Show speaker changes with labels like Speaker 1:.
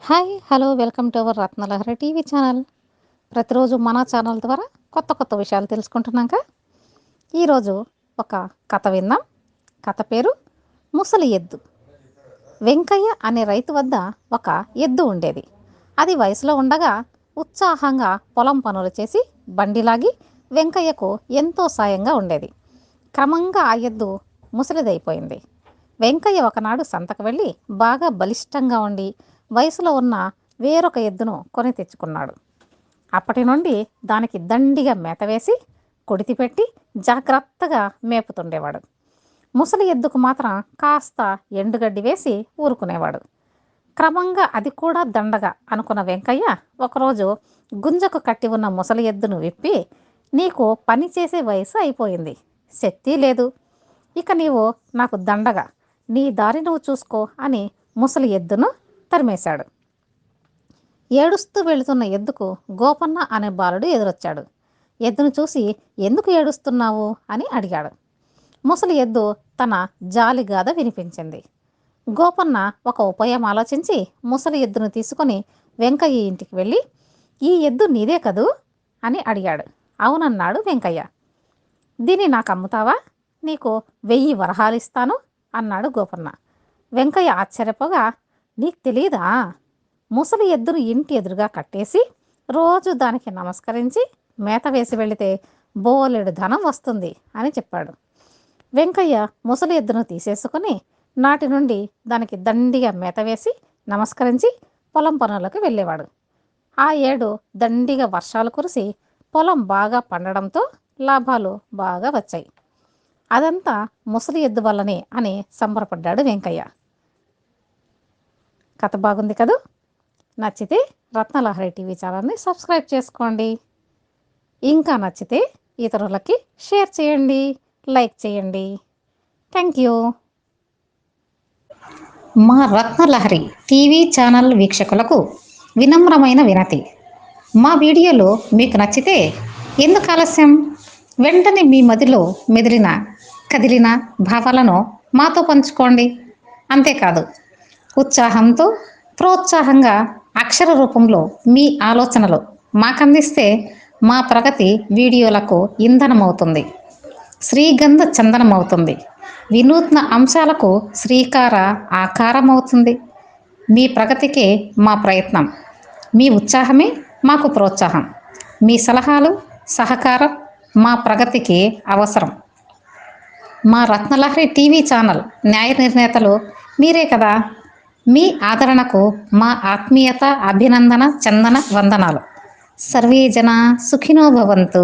Speaker 1: Hi hello welcome to our Ratnalahari TV channel. ప్రతిరోజు మన channel ద్వారా కొత్త కొత్త విషయాలు తెలుసుకుంటున్నాక ఈరోజు ఒక కథ విందాం. కథ పేరు ముసలి ఎద్దు. వెంకయ్య అనే రైతు వద్ద ఒక ఎద్దు ఉండేది. అది వయసులో ఉండగా ఉత్సాహంగా పొలం పనులు చేసి బండిలాగి వెంకయ్యకు ఎంతో సాయంగా ఉండేది. క్రమంగా ఆ ఎద్దు ముసలిదైపోయింది. వెంకయ్య ఒకనాడు సంతకు వెళ్ళి బాగా బలిష్టంగా ఉండి వయసులో ఉన్న వేరొక ఎద్దును కొని తెచ్చుకున్నాడు. అప్పటి నుండి దానికి దండిగా మేత వేసి కొడితి పెట్టి జాగ్రత్తగా మేపుతుండేవాడు. ముసలి ఎద్దుకు మాత్రం కాస్త ఎండుగడ్డి వేసి ఊరుకునేవాడు. క్రమంగా అది కూడా దండగా అనుకున్న వెంకయ్య ఒకరోజు గుంజకు కట్టి ఉన్న ముసలి ఎద్దును విప్పి, నీకు పని చేసే వయసు అయిపోయింది, శక్తి లేదు, ఇక నీవు నాకు దండగా, నీ దారి నువ్వు చూసుకో అని ముసలి ఎద్దును తరిమేశాడు. ఏడుస్తూ వెళుతున్న ఎద్దుకు గోపన్న అనే బాలుడు ఎదురొచ్చాడు. ఎద్దును చూసి ఎందుకు ఏడుస్తున్నావు అని అడిగాడు. ముసలి ఎద్దు తన జాలిగాథ వినిపించింది. గోపన్న ఒక ఉపాయం ఆలోచించి ముసలి ఎద్దును తీసుకొని వెంకయ్య ఇంటికి వెళ్ళి, ఈ ఎద్దు నీదే కదూ అని అడిగాడు. అవునన్నాడు వెంకయ్య. దీన్ని నాకు అమ్ముతావా, నీకు 1000 వరహాలు ఇస్తాను అన్నాడు గోపన్న. వెంకయ్య ఆశ్చర్యపోగా, నీకు తెలియదా, ముసలి ఎద్దును ఇంటి ఎదురుగా కట్టేసి రోజు దానికి నమస్కరించి మేత వేసి వెళితే బోలెడు ధనం వస్తుంది అని చెప్పాడు. వెంకయ్య ముసలి ఎద్దును తీసేసుకుని నాటి నుండి దానికి దండిగా మేత వేసి నమస్కరించి పొలం పనులకు వెళ్ళేవాడు. ఆ ఏడు దండిగా వర్షాలు కురిసి పొలం బాగా పండడంతో లాభాలు బాగా వచ్చాయి. అదంతా ముసలి ఎద్దు వల్లనే అని సంబరపడ్డాడు వెంకయ్య. కథ బాగుంది కదూ. నచ్చితే రత్నలహరి టీవీ ఛానల్ని సబ్స్క్రైబ్ చేసుకోండి. ఇంకా నచ్చితే ఇతరులకి షేర్ చేయండి, లైక్ చేయండి. Thank you. మా రత్నలహరి టీవీ ఛానల్ వీక్షకులకు వినమ్రమైన వినతి. మా వీడియోలు మీకు నచ్చితే ఎందుకు ఆలస్యం, వెంటనే మీ మదిలో మెదిలిన కదిలిన భావాలను మాతో పంచుకోండి. అంతేకాదు, ఉత్సాహంతో ప్రోత్సాహంగా అక్షర రూపంలో మీ ఆలోచనలు మాకందిస్తే మా ప్రగతి వీడియోలకు ఇంధనమవుతుంది, శ్రీగంధ చందనమవుతుంది, వినూత్న అంశాలకు శ్రీకార ఆకారమవుతుంది. మీ ప్రగతికే మా ప్రయత్నం, మీ ఉత్సాహమే మాకు ప్రోత్సాహం, మీ సలహాలు సహకారం మా ప్రగతికి అవసరం. మా రత్నలహరి టీవీ ఛానల్ న్యాయ నిర్ణేతలు మీరే కదా. మీ ఆదరణకు మా ఆత్మీయత, అభినందన, చందన వందనాలు. సర్వే జన సుఖినో భవంతు.